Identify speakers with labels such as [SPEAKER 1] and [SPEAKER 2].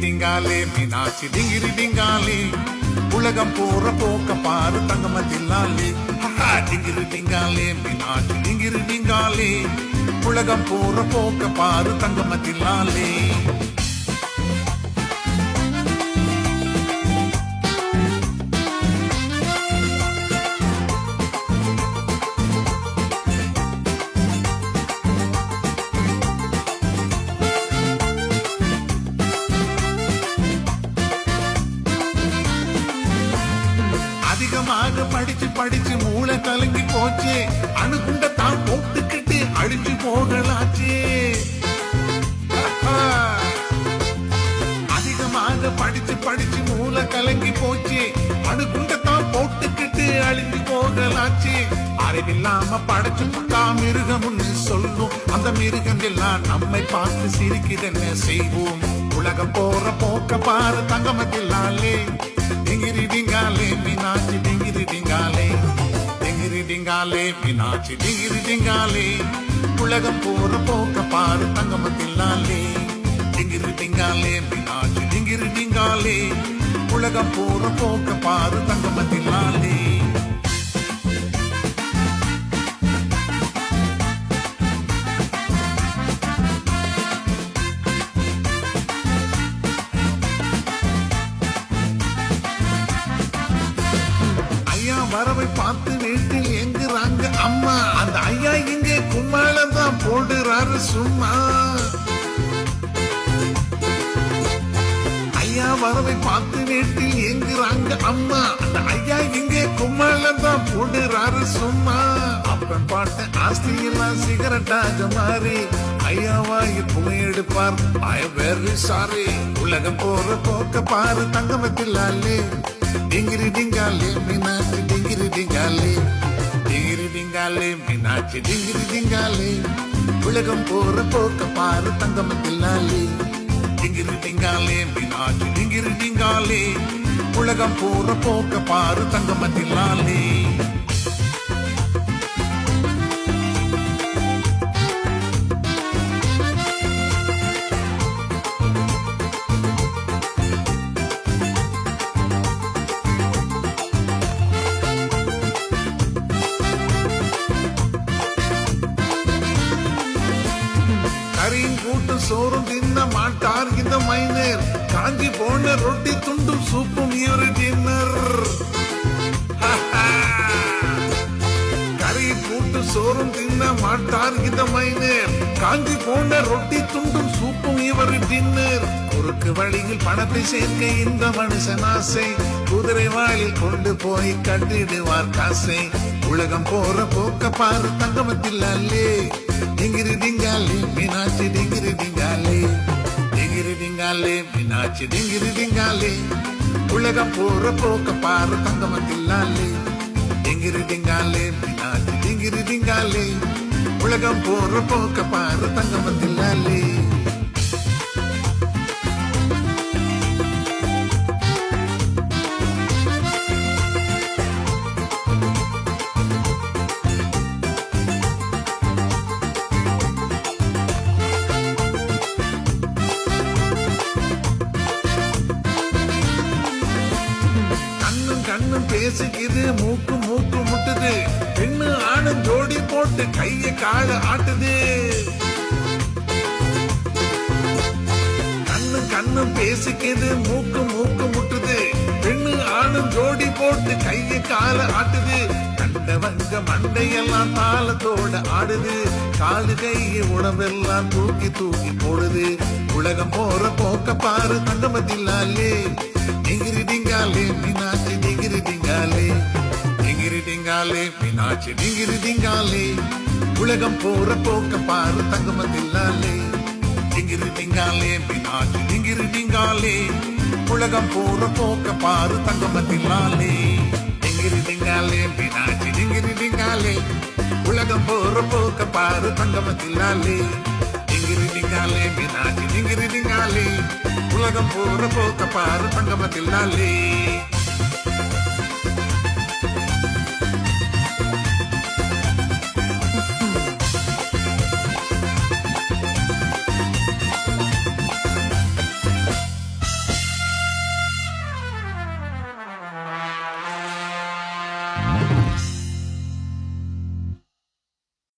[SPEAKER 1] டிங்காலே மீனாட்சி டிங்கிரி டிங்காலே உலகம் போற போக்க பாரு தங்கமத்தில்லாலே டிங்கிரி டிங்காலே மீனாட்சி டிங்கிரி டிங்காலே உலகம் போற போக்க பாரு தங்கமத்தில்லாலே அதிகமாக படிச்சு படிச்சு மூளை கலங்கி போச்சே அணுகுண்ட தான் போட்டுக்கிட்டு அழிஞ்சு போகலாச்சே அதிகமாக படிச்சு படிச்சு மூளை கலங்கி போச்சே அணுகுண்ட தான் போட்டுக்கிட்டு அழிஞ்சு போகலாச்சே அறிவில்லாம படைச்சு புட்டா மிருகம்னு சொல்லும் அந்த மிருகம் எல்லாம் நம்மை பார்த்து சிரிக்குதுன்னு செய்வோம் உலகம் போற போக்க பாரு தங்கமத்தில்லாலே டிங்கிரி டிங்காலே மீனாட்சி டிங்கிரி டிங்காலே டிங்கிரி டிங்காலே மீனாட்சி டிங்கிரி டிங்காலே உலகம் போற போக்க பாரு தங்கமத்தில்லாலே டிங்கிரி டிங்காலே மீனாட்சி டிங்கிரி டிங்காலே உலகம் போற போக்க பாரு தங்கமத்தில்லாலே வரவை பார்த்து வீட்டில் எங்குறாங்க அம்மா அந்த ஐயா இங்கே கும்மாளம் தான் போடுறாரு சும்மா ஐயா வரவை பார்த்து வீட்டில் எங்குறாங்க அம்மா அந்த ஐயா இங்கே கும்மாளம் தான் போடுறாரு சும்மா அப்பன் பாட்ட ஆஸ்தி எல்லாம் சிகரெட்டாக மாறி ஐயாவாய் புகையெடுப்பார் ஐ வெரி சாரி உலகம் போற போக்க பாரு தங்கமத்தில்லாலே டிங்கிரி டிங்காலே மீனாட்சி டிங்கிரி டிங்காலே டிங்கிரி டிங்காலே மீனாட்சி டிங்கிரி டிங்காலே உலகம் போற போக்க பாரு தங்கமத்தில்லாலே டிங்கிரி டிங்காலே மீனாட்சி டிங்கிரி டிங்காலே உலகம் போற போக்க பாரு தங்கமத்தில்லாலே கூட்டு சோறும் தின்ன மாட்டார் இந்த மைனர் காஞ்சி போன ரொட்டி துண்டும் சூப்பும் இவரு டின்னர் கறி கூட்டு சோறும் தின்ன மாட்டார் இந்த மைனர் காஞ்சி போன ரொட்டி துண்டும் சூப்பும் இவரு டின்னர் குறுக்கு வழியில் பணத்தை சேர்க்க இந்த மனுஷன் ஆசை குதிரை வாயில் கொண்டு போய் கட்டிடுவார் காசை உலகம் போற போக்க பாரு தங்கமத்தில்லாலே டிங்கிரி டிங்காலே மீனாட்சி டிங்கிரி டிங்காலே டிங்கிரி டிங்காலே மீனாட்சி டிங்கிரி டிங்காலே உலகம் போற போக்க பாரு தங்கமத்தில்லாலே டிங்கிரி டிங்காலே மீனாட்சி டிங்கிரி டிங்காலே உலகம் போற போக்க பாரு தங்கமத்தில்லாலே கண்ணும் பேசிக்குது மூக்கு மூக்கு முட்டுது பெண்ணு ஆணும் ஜோடி போட்டு கைய கால ஆட்டுது கண்ணும் பேசிக்குது மூக்கு மூக்கு முட்டுது பெண்ணு ஆணும் ஜோடி போட்டு கைய கால ஆட்டுது கண்டவங்க மண்டையெல்லாம் தாளத்தோட ஆடுது காலு கைய உடம்பெல்லாம் தூக்கி தூக்கி போடுது உலகம் போற போக்க பாரு தங்கமத்தில்லாலே டிங்கிரி டிங்காலே மீனாட்சி டிங்கிரி டிங்காலே டிங்கிரி டிங்காலே மீனாட்சி டிங்கிரி டிங்காலே உலகம் போற போக்க பாரு தங்கமத்தில்லாலே டிங்கிரி டிங்காலே மீனாட்சி டிங்கிரி டிங்காலே உலகம் போற போக்க பாரு தங்கமத்தில்லாலே டிங்கிரி டிங்காலே மீனாட்சி டிங்கிரி டிங்காலே உலகம் போற போக்க பாரு தங்கமத்தில்லாலே டிங்கிரி டிங்காலே மீனாட்சி டிங்கிரி டிங்காலே உலகம் போற போக்க பாரு தங்கமத்தில்லாலே